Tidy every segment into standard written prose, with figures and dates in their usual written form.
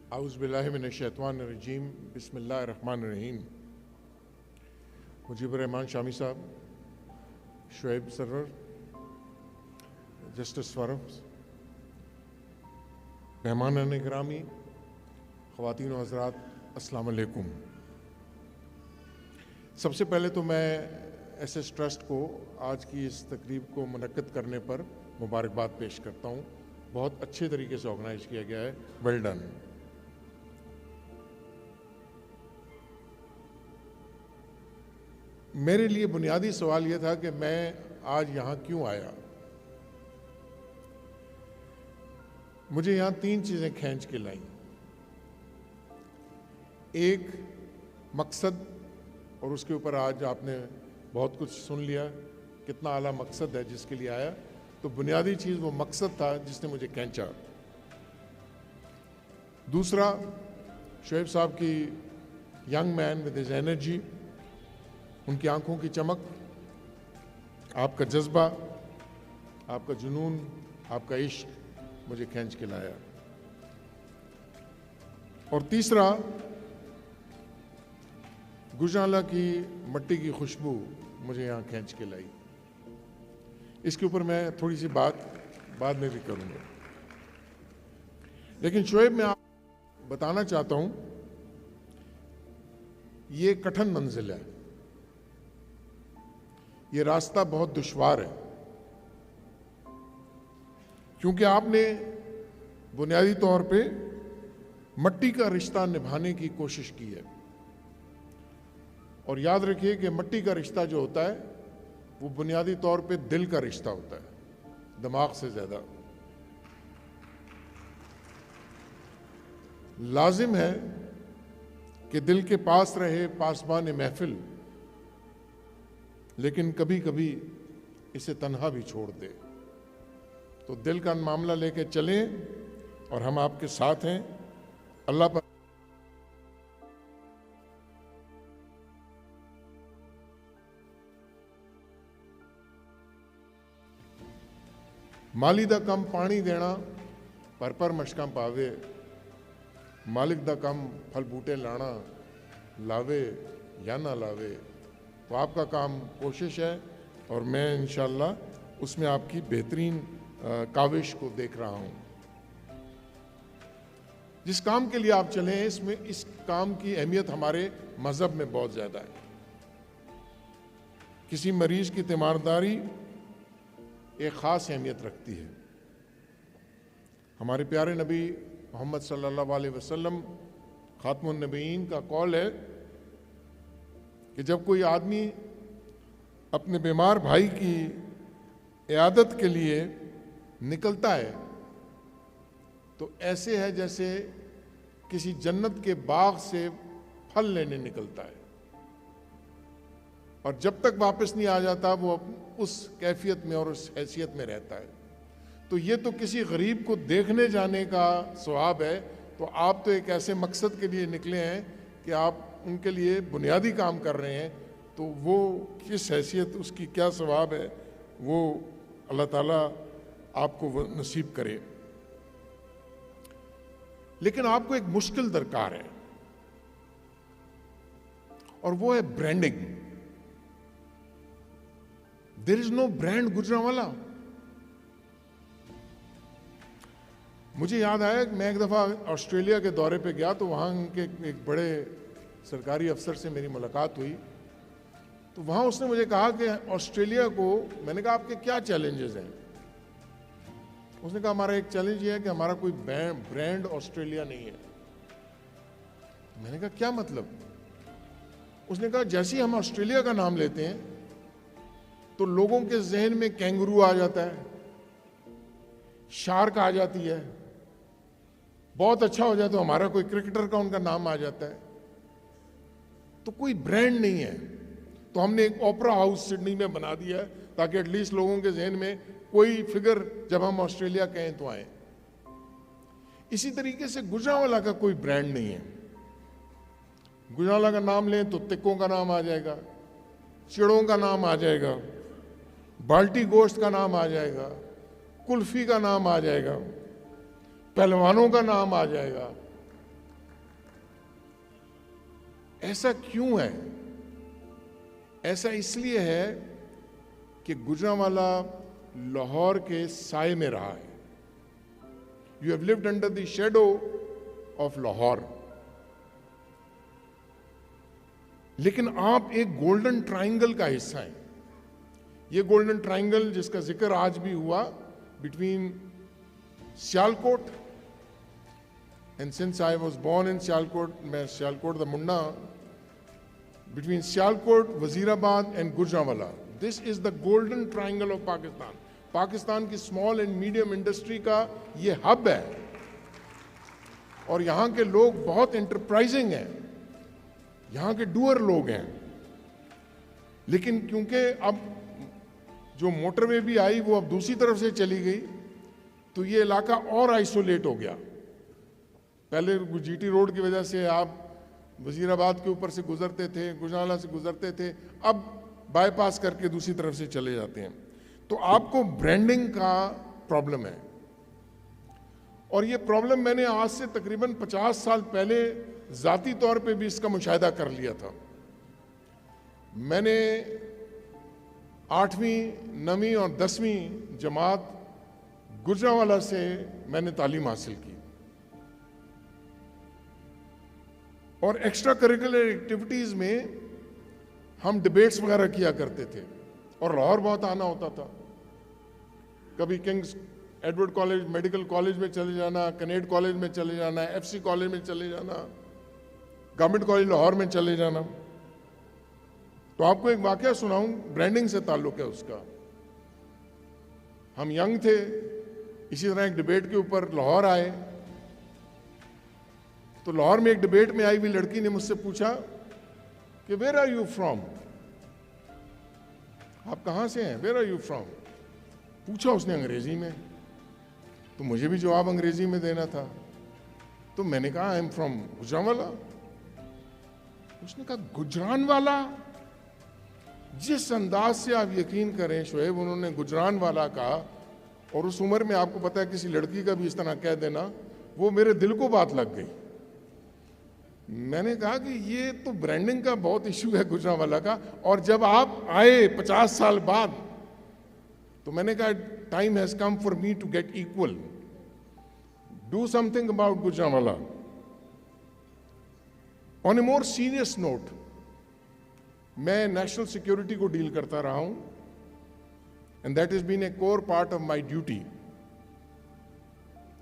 आउज़ुबिल्लाहिमिनश्शैतानिर्रजीम बिस्मिल्लाहिर्रहमानिर्रहीम। मुजीबुर रहमान शामी साहब, Shoaib server, justice Farooq, मेहमान गिरामी, ख़वातीन व हज़रात, अस्सलाम वालेकुम। सबसे पहले तो मैं एसएस ट्रस्ट को आज की इस तकरीब को मुनक्किद करने पर मुबारकबाद पेश करता हूँ। बहुत अच्छे तरीके से ऑर्गेनाइज किया गया है, वेल डन। मेरे लिए बुनियादी सवाल यह था कि मैं आज यहाँ क्यों आया। मुझे यहाँ तीन चीज़ें खींच के लाई। एक मकसद, और उसके ऊपर आज आपने बहुत कुछ सुन लिया, कितना आला मकसद है जिसके लिए आया। तो बुनियादी चीज़ वो मकसद था जिसने मुझे खींचा। दूसरा, शुएब साहब की young man with his energy, उनकी आंखों की चमक, आपका जज्बा, आपका जुनून, आपका इश्क मुझे खींच के लाया। और तीसरा, गुजराला की मट्टी की खुशबू मुझे यहाँ खींच के लाई। इसके ऊपर मैं थोड़ी सी बात बाद में भी करूँगा, लेकिन शुएब मैं आप बताना चाहता हूँ, ये कठिन मंजिल है, ये रास्ता बहुत दुश्वार है, क्योंकि आपने बुनियादी तौर पे मट्टी का रिश्ता निभाने की कोशिश की है। और याद रखिए कि मट्टी का रिश्ता जो होता है वो बुनियादी तौर पे दिल का रिश्ता होता है, दिमाग से ज्यादा। लाजिम है कि दिल के पास रहे पासबान महफिल, लेकिन कभी कभी इसे तन्हा भी छोड़ दे। तो दिल का मामला लेके चलें और हम आपके साथ हैं। अल्लाह पर माली दा कम पानी देना, पर मशकां पावे, मालिक दा कम फल बूटे लाना, लावे या ना लावे। तो आपका काम कोशिश है और मैं इंशाअल्लाह उसमें आपकी बेहतरीन काविश को देख रहा हूँ। जिस काम के लिए आप चले हैं, इसमें इस काम की अहमियत हमारे मजहब में बहुत ज़्यादा है। किसी मरीज की तीमारदारी एक ख़ास अहमियत रखती है। हमारे प्यारे नबी मोहम्मद सल्लल्लाहु अलैहि वसल्लम खातमुन नबीयीन का कौल है कि जब कोई आदमी अपने बीमार भाई की इयादत के लिए निकलता है तो ऐसे है जैसे किसी जन्नत के बाग से फल लेने निकलता है, और जब तक वापस नहीं आ जाता वो उस कैफियत में और उस हैसियत में रहता है। तो ये तो किसी गरीब को देखने जाने का सवाब है। तो आप तो एक ऐसे मकसद के लिए निकले हैं कि आप उनके लिए बुनियादी काम कर रहे हैं, तो वो किस हैसियत, उसकी क्या सवाब है, वो अल्लाह ताला आपको वो नसीब करे। लेकिन आपको एक मुश्किल दरकार है, और वो है branding. There is no brand Gujranwala. मुझे याद आया कि मैं एक दफ़ा ऑस्ट्रेलिया के दौरे पे गया, तो वहाँ के एक बड़े सरकारी अफसर से मेरी मुलाकात हुई। तो वहाँ उसने मुझे कहा कि ऑस्ट्रेलिया को, मैंने कहा आपके क्या चैलेंजेस हैं। उसने कहा हमारा एक चैलेंज ये है कि हमारा कोई ब्रांड ऑस्ट्रेलिया नहीं है। मैंने कहा क्या मतलब। उसने कहा जैसे ही हम ऑस्ट्रेलिया का नाम लेते हैं तो लोगों के जहन में कैंगरू आ जाता है, शार्क आ जाती है, बहुत अच्छा हो जाए तो हमारा कोई क्रिकेटर का उनका नाम आ जाता है। तो कोई ब्रांड नहीं है। तो हमने एक ओपेरा हाउस सिडनी में बना दिया है ताकि एटलीस्ट लोगों के जहन में कोई फिगर जब हम ऑस्ट्रेलिया कहें तो आए। इसी तरीके से गुजरांवाला का कोई ब्रांड नहीं है। गुजरांवाला का नाम लें तो तिक्कों का नाम आ जाएगा, चिड़ों का नाम आ जाएगा, बाल्टी गोश्त का नाम आ जाएगा, कुल्फी का नाम आ जाएगा, पहलवानों का नाम आ जाएगा, ऐसा क्यों है? ऐसा इसलिए है कि गुजरांवाला लाहौर के साए में रहा है. You have lived under the shadow of Lahore. लेकिन आप एक गोल्डन ट्राइंगल का हिस्सा हैं. ये गोल्डन ट्राइंगल जिसका जिक्र आज भी हुआ, between Sialkot, and since I was born in Sialkot, मैं सियालकोट द मुंडा, between Sialkot, Wazirabad and Gujranwala, this is the golden triangle of Pakistan. Pakistan की स्मॉल एंड मीडियम इंडस्ट्री का ये हब है. और यहाँ के लोग बहुत एंटरप्राइजिंग हैं, यहाँ के डूअर लोग हैं. लेकिन क्योंकि अब जो मोटरवे भी आई वो अब दूसरी तरफ से चली गई, तो ये इलाका और आइसोलेट हो गया. पहले जीटी रोड की वजह से आप वजीराबाद के ऊपर से गुजरते थे, गुजरांवाला से गुजरते थे, अब बाईपास करके दूसरी तरफ से चले जाते हैं. तो आपको ब्रांडिंग का प्रॉब्लम है. और ये प्रॉब्लम मैंने आज से तकरीबन 50 साल पहले जाती तौर पे भी इसका मुशाहिदा कर लिया था. मैंने 8वीं, 9वीं और 10वीं जमात गुजरांवाला से मैंने तालीम हासिल की. और एक्स्ट्रा करिकुलर एक्टिविटीज में हम डिबेट्स वगैरह किया करते थे. और लाहौर बहुत आना होता था. कभी Kings Edward college, medical college में चले जाना, कनेड कॉलेज में चले जाना, एफसी कॉलेज में चले जाना, गवर्नमेंट कॉलेज लाहौर में चले जाना. तो आपको एक वाकया सुनाऊं, ब्रांडिंग से ताल्लुक है उसका. हम यंग थे, इसी तरह एक डिबेट के ऊपर लाहौर आए. तो लाहौर में एक डिबेट में आई हुई लड़की ने मुझसे पूछा कि वेयर आर यू फ्रॉम, आप कहां से हैं, वेयर आर यू फ्रॉम, पूछा उसने अंग्रेजी में. तो मुझे भी जवाब अंग्रेजी में देना था. तो मैंने कहा आई एम फ्रॉम गुजरांवाला. उसने कहा गुजरांवाला. जिस अंदाज से आप यकीन करें शोएब, उन्होंने गुजरांवाला कहा, और उस उम्र में आपको पता है किसी लड़की का भी इस तरह कह देना, वो मेरे दिल को बात लग गई. मैंने कहा कि ये तो ब्रांडिंग का बहुत इश्यू है गुजरांवाला का. और जब आप आए 50 साल बाद, तो मैंने कहा time has come for me to get equal, do something about Gujranwala. On a more serious note, मैं नेशनल सिक्योरिटी को डील करता रहा हूं, and that is been a core part of my duty.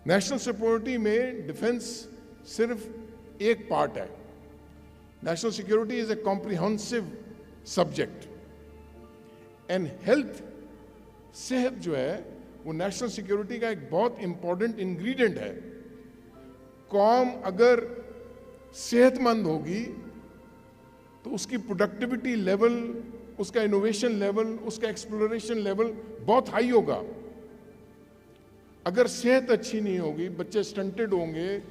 National security में defence सिर्फ एक part है. National security is a comprehensive subject, and health, सेहत जो है वो नेशनल सिक्योरिटी का एक बहुत इंपॉर्टेंट इंग्रेडिएंट है. कौम अगर सेहतमंद होगी तो उसकी प्रोडक्टिविटी लेवल, उसका इनोवेशन लेवल, उसका एक्सप्लोरेशन लेवल बहुत हाई होगा. अगर सेहत अच्छी नहीं होगी, बच्चे स्टंटेड होंगे,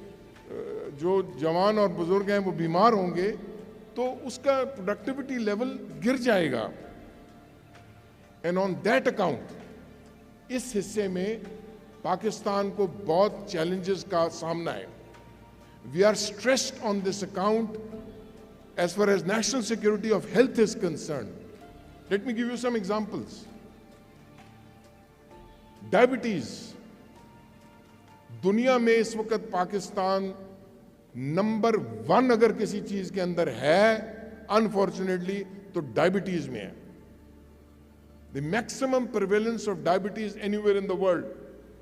जो जवान और बुजुर्ग हैं वो बीमार होंगे, तो उसका प्रोडक्टिविटी लेवल गिर जाएगा. एंड ऑन दैट अकाउंट इस हिस्से में पाकिस्तान को बहुत चैलेंजेस का सामना है. We are stressed on this account as far as national security of health is concerned. Let me give you some examples. Diabetes. दुनिया में इस वक्त पाकिस्तान नंबर 1 अगर किसी चीज के अंदर है, अनफॉर्चुनेटली, तो डायबिटीज में है. The maximum prevalence of diabetes anywhere in the world.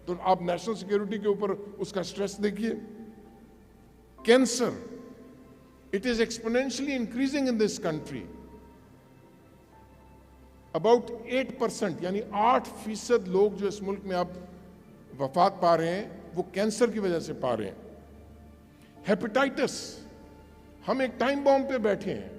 तो आप नेशनल सिक्योरिटी के ऊपर उसका स्ट्रेस देखिए. Cancer, it is exponentially increasing in this country. About 8%, यानी 8% लोग जो इस मुल्क में अब वफात पा रहे हैं, वो कैंसर की वजह से पा रहे हैं. हेपेटाइटिस, हम एक टाइम बॉम्ब पे बैठे हैं.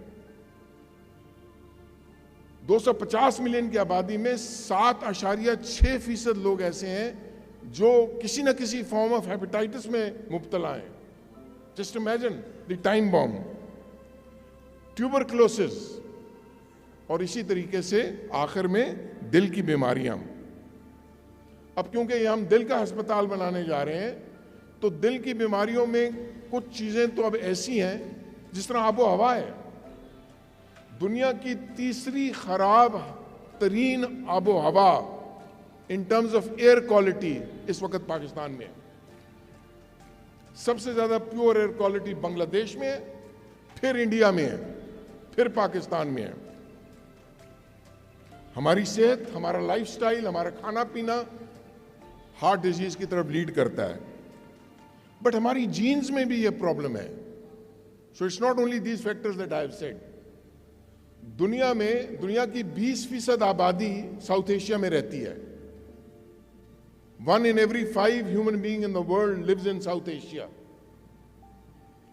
250 मिलियन की आबादी में 7.6% लोग ऐसे हैं जो किसी न किसी फॉर्म ऑफ हेपेटाइटिस में मुब्तला हैं. Just imagine the time bomb. Tuberculosis, और इसी तरीके से आखिर में दिल की बीमारियां. अब क्योंकि हम दिल का अस्पताल बनाने जा रहे हैं, तो दिल की बीमारियों में कुछ चीजें तो अब ऐसी हैं जिस तरह आबो हवा है, दुनिया की तीसरी खराब तरीन आबो हवा in terms of air quality इस वक्त पाकिस्तान में है। सबसे ज्यादा प्योर एयर क्वालिटी बांग्लादेश में है, फिर इंडिया में है, फिर पाकिस्तान में है। हमारी सेहत, हमारा लाइफस्टाइल, हमारा खाना पीना हार्ट डिजीज की तरफ लीड करता है, बट हमारी जीन्स में भी यह प्रॉब्लम है। So it's not only these factors that I have said. दुनिया की 20% आबादी साउथ एशिया में रहती है। 1 in every 5 human being in the world lives in South Asia.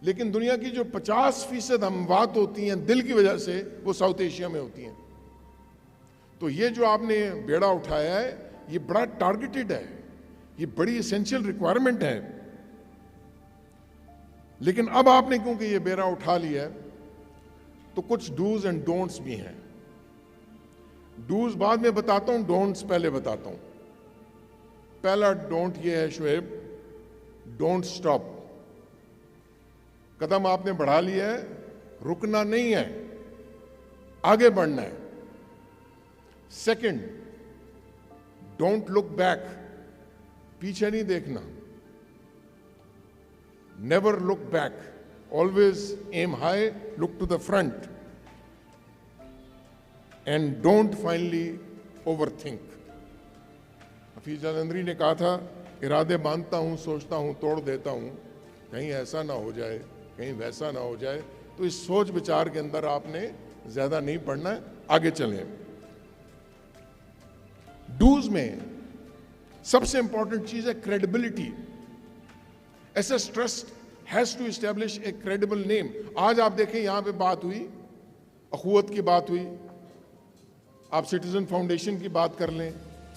लेकिन दुनिया की जो 50% अमवात होती हैं दिल की वजह से, वो साउथ एशिया में होती हैं। तो ये जो आपने बेड़ा उठाया है, ये बड़ा टारगेटेड है, ये बड़ी एसेंशियल रिक्वायरमेंट है। लेकिन अब आपने क्योंकि ये बेड़ा उठा लिया है, तो कुछ डूज एंड डोंट्स भी हैं। डूज बाद में बताता हूं, डोंट्स पहले बताता हूं। पहला डोंट ये है शुएब, डोंट स्टॉप। कदम आपने बढ़ा लिया है, रुकना नहीं है, आगे बढ़ना है। सेकंड, डोंट लुक बैक, पीछे नहीं देखना। Never look back, always aim high, look to the front, and don't finally overthink. Hafeez Jalandhari ने कहा था, इरादे बांधता हूं, सोचता हूं, तोड़ देता हूं, कहीं ऐसा ना हो जाए, कहीं वैसा ना हो जाए। तो इस सोच विचार के अंदर आपने ज्यादा नहीं पढ़ना है, आगे चलें। डूज में सबसे इंपॉर्टेंट चीज है credibility. SS trust has to establish a credible name. आज आप देखें, यहां पे बात हुई, अखुवत की बात हुई, आप सिटीजन फाउंडेशन की बात कर लें,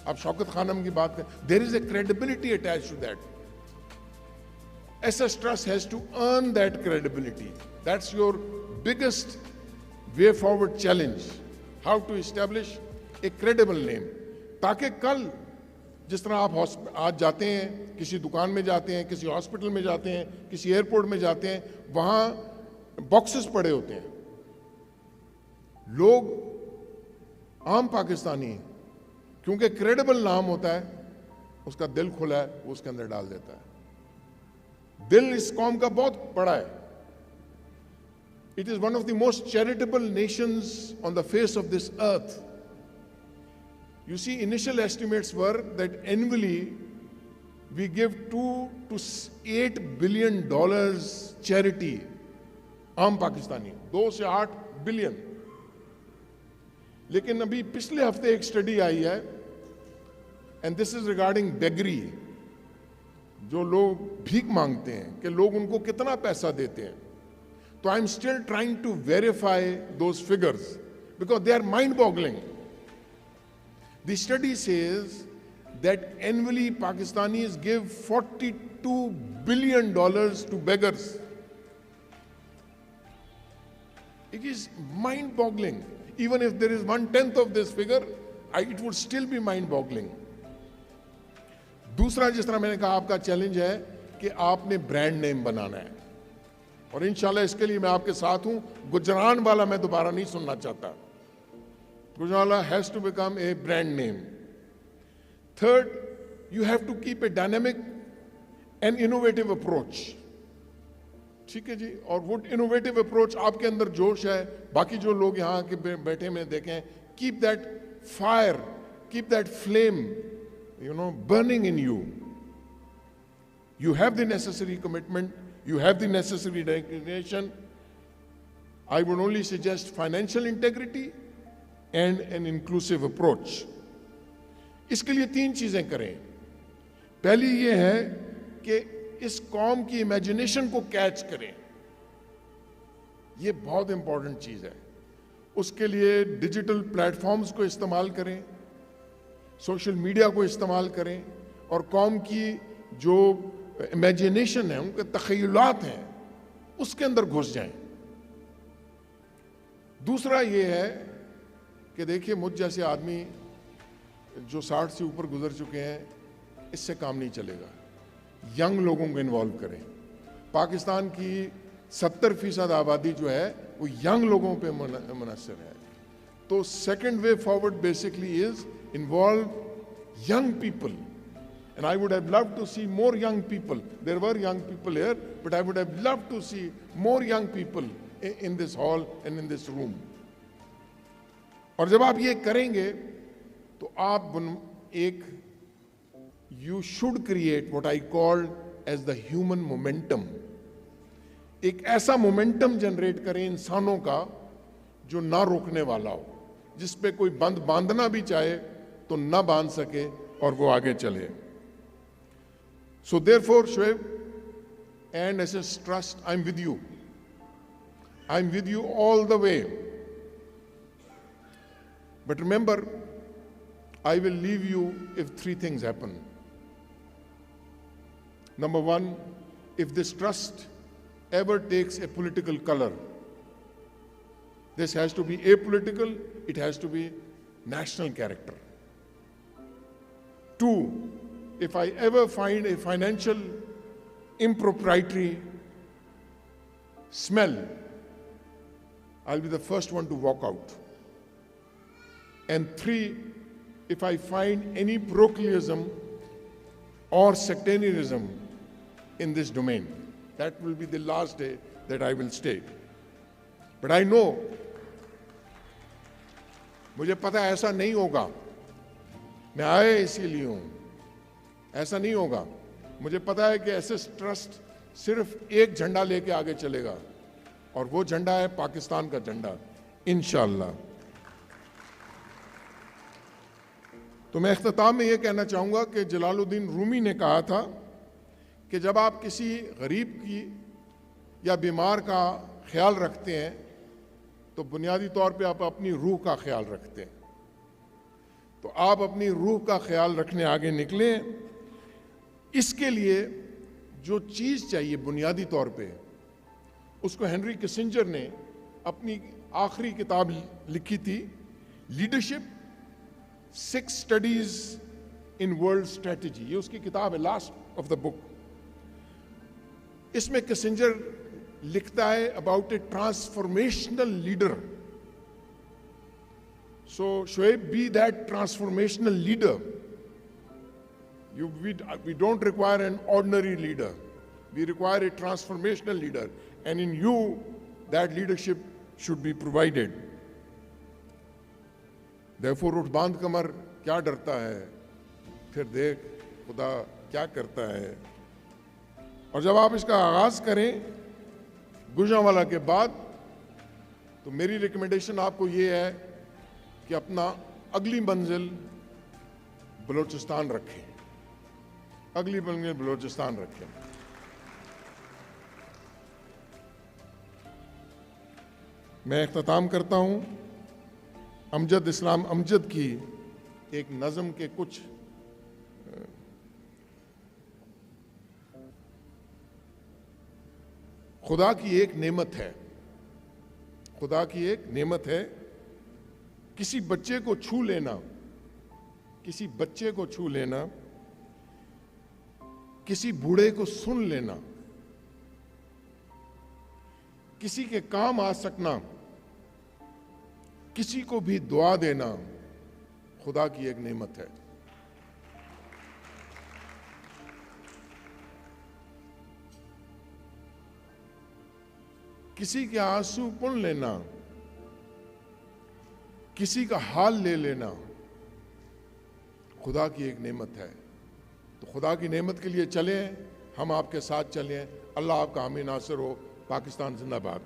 आप शौकत खानम की बात करें, there is a credibility attached to that. SS trust has to earn that credibility. That's your biggest way forward challenge, how to establish a credible name. ताकि कल जिस तरह आप आज जाते हैं, किसी दुकान में जाते हैं, किसी हॉस्पिटल में जाते हैं, किसी एयरपोर्ट में जाते हैं, वहां बॉक्सेस पड़े होते हैं, लोग आम पाकिस्तानी क्योंकि क्रेडिबल नाम होता है, उसका दिल खुला है, वो उसके अंदर डाल देता है। दिल इस कौम का बहुत बड़ा है। It is one of the most charitable Nations on the face of this earth. You see, initial estimates were that annually we give $2 to $8 billion charity, आम पाकिस्तानी 2 से 8 बिलियन। लेकिन अभी पिछले हफ्ते एक स्टडी आई है, and this is regarding beggary, जो लोग भीख मांगते हैं, कि लोग उनको कितना पैसा देते हैं। तो I am still trying to verify those figures because they are mind boggling. The study says that annually Pakistanis give $42 billion to beggars. It is mind-boggling. Even if there is 1/10 of this figure, it would still be mind-boggling. दूसरा, जिस तरह मैंने कहा, आपका challenge है कि आपने brand name बनाना है, और इंशाल्लाह इसके लिए मैं आपके साथ हूं। गुजरान वाला मैं दोबारा नहीं सुनना चाहता। Gujranwala has to become a brand name. Third, you have to keep a dynamic and innovative approach. ठीक है जी। और वो इनोवेटिव अप्रोच आपके अंदर जोश है, बाकी जो लोग यहाँ के बैठे में देखें, keep that fire, keep that flame, burning in you. You have the necessary commitment, you have the necessary dedication. I would only suggest financial integrity and an inclusive approach. इसके लिए 3 चीजें करें। पहली ये है कि इस कौम की इमेजिनेशन को कैच करें, ये बहुत इंपॉर्टेंट चीज है। उसके लिए डिजिटल प्लेटफॉर्म्स को इस्तेमाल करें, सोशल मीडिया को इस्तेमाल करें, और कौम की जो इमेजिनेशन है, उनके तखयलात हैं, उसके अंदर घुस जाएं। दूसरा ये है कि देखिए, मुझ जैसे आदमी जो 60 से ऊपर गुजर चुके हैं, इससे काम नहीं चलेगा। यंग लोगों को इन्वॉल्व करें। पाकिस्तान की 70% आबादी जो है वो यंग लोगों पे मुनहसर है। तो second way forward basically is involve young people, and I would have loved to see more young people. There were young people here, but I would have loved to see more young people in this hall and in this room. और जब आप ये करेंगे तो आप एक you should create what I call as the human momentum. एक ऐसा मोमेंटम जनरेट करें इंसानों का जो ना रोकने वाला हो, जिस पे कोई बंद बांधना भी चाहे तो ना बांध सके और वो आगे चले। So therefore, Shoaib and SS Trust, I'm with you. I'm with you all the way. But remember, I will leave you if three things happen. Number one, if this trust ever takes a political color, this has to be apolitical, it has to be national character. Two, if I ever find a financial impropriety smell, I'll be the first one to walk out. And three, if I find any parochialism or sectarianism in this domain, that will be the last day that I will stay. But I know, मुझे पता है ऐसा नहीं होगा। मैं आया इसीलिए हूं, ऐसा नहीं होगा। मुझे पता है कि एसएस ट्रस्ट सिर्फ एक झंडा लेके आगे चलेगा और वो झंडा है पाकिस्तान का झंडा, इंशाअल्लाह। तो मैं इख्तिताम में ये कहना चाहूंगा कि जलालुद्दीन रूमी ने कहा था कि जब आप किसी गरीब की या बीमार का ख्याल रखते हैं तो बुनियादी तौर पे आप अपनी रूह का ख्याल रखते हैं। तो आप अपनी रूह का ख्याल रखने आगे निकले। इसके लिए जो चीज़ चाहिए बुनियादी तौर पे, उसको हेनरी किसिंजर ने अपनी आखिरी किताब लिखी थी, leadership 6 studies in world strategy. ये उसकी किताब है, लास्ट ऑफ द बुक। इसमें किसिंजर लिखता है about A transformational leader. So Shoaib, be that transformational leader. We don't require an ordinary leader. We require a transformational leader. And in you, that leadership should be provided. Therefore, उठ बांध कमर क्या डरता है, फिर देख खुदा क्या करता है। और जब आप इसका आगाज करें गुजरांवाला के बाद, तो मेरी रिकमेंडेशन आपको ये है कि अपना अगली मंजिल बलूचिस्तान रखें, अगली मंजिल बलूचिस्तान रखें। मैं इख्तिताम करता हूं अमजद इस्लाम अमजद की एक नज़म के कुछ खुदा की एक नेमत है, खुदा की एक नेमत है, किसी बच्चे को छू लेना, किसी बच्चे को छू लेना, किसी बूढ़े को सुन लेना, किसी के काम आ सकना, किसी को भी दुआ देना खुदा की एक नेमत है। किसी के आंसू पुन लेना, किसी का हाल ले लेना खुदा की एक नेमत है। तो खुदा की नेमत के लिए चलें, हम आपके साथ चलें। अल्लाह आपका हामी नासिर हो। पाकिस्तान जिंदाबाद।